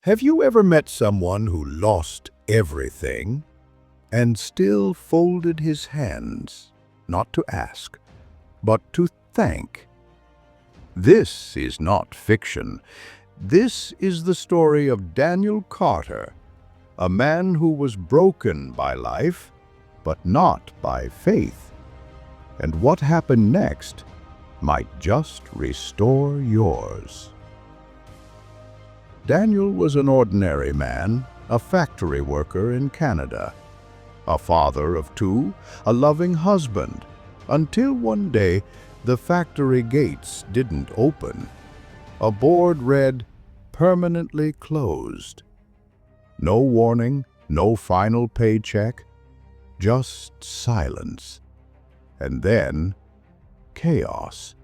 Have you ever met someone who lost everything and still folded his hands, not to ask, but to thank? This is not fiction. This is the story of Daniel Carter, a man who was broken by life, but not by faith. And what happened next might just restore yours. Daniel was an ordinary man, a factory worker in Canada, a father of two, a loving husband, until one day the factory gates didn't open. A board read, "Permanently closed." No warning, no final paycheck, just silence. And then, chaos.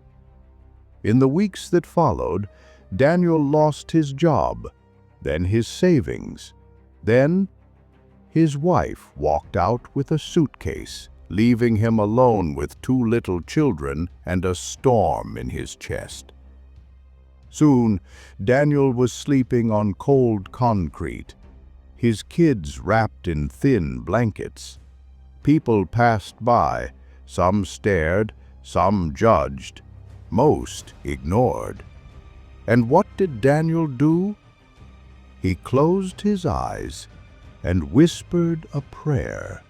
In the weeks that followed, Daniel lost his job, then his savings, then his wife walked out with a suitcase, leaving him alone with two little children and a storm in his chest. Soon, Daniel was sleeping on cold concrete, his kids wrapped in thin blankets. People passed by, some stared, some judged, most ignored. And what did Daniel do? He closed his eyes and whispered a prayer.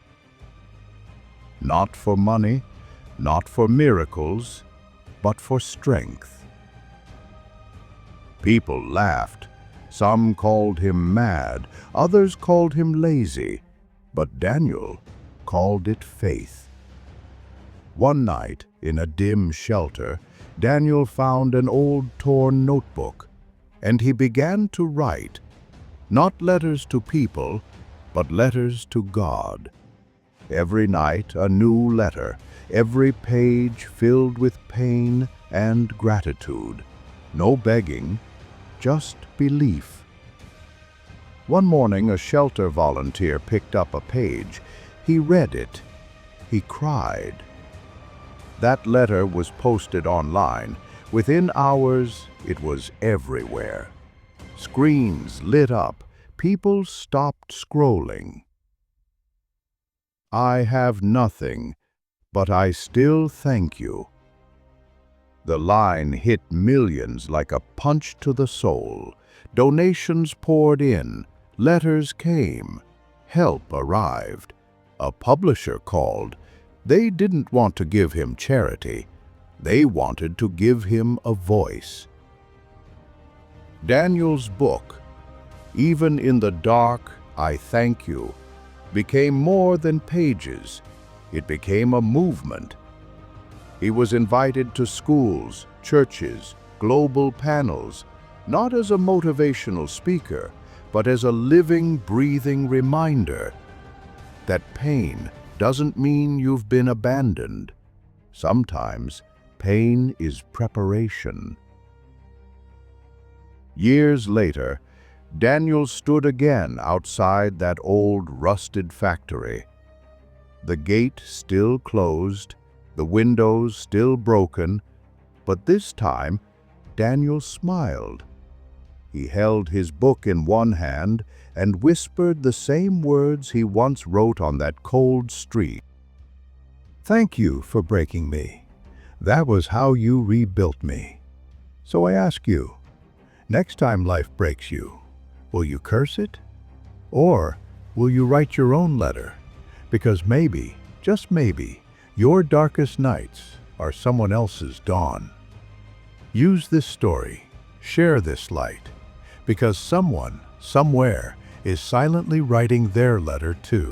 Not for money, not for miracles, but for strength. People laughed. Some called him mad, others called him lazy, but Daniel called it faith. One night, in a dim shelter, Daniel found an old torn notebook, and he began to write, not letters to people, but letters to God. Every night a new letter, every page filled with pain and gratitude. No begging, just belief. One morning a shelter volunteer picked up a page. He read it. He cried. That letter was posted online. Within hours, it was everywhere. Screens lit up. People stopped scrolling. "I have nothing, but I still thank you." The line hit millions like a punch to the soul. Donations poured in. Letters came. Help arrived. A publisher called. They didn't want to give him charity. They wanted to give him a voice. Daniel's book, Even in the Dark, I Thank You, became more than pages. It became a movement. He was invited to schools, churches, global panels, not as a motivational speaker, but as a living, breathing reminder that pain doesn't mean you've been abandoned. Sometimes pain is preparation. Years later, Daniel stood again outside that old rusted factory. The gate still closed, the windows still broken, but this time Daniel smiled. He held his book in one hand and whispered the same words he once wrote on that cold street. "Thank you for breaking me. That was how you rebuilt me." So I ask you, next time life breaks you, will you curse it? Or will you write your own letter? Because maybe, just maybe, your darkest nights are someone else's dawn. Use this story, share this light, because someone, somewhere, is silently writing their letter too.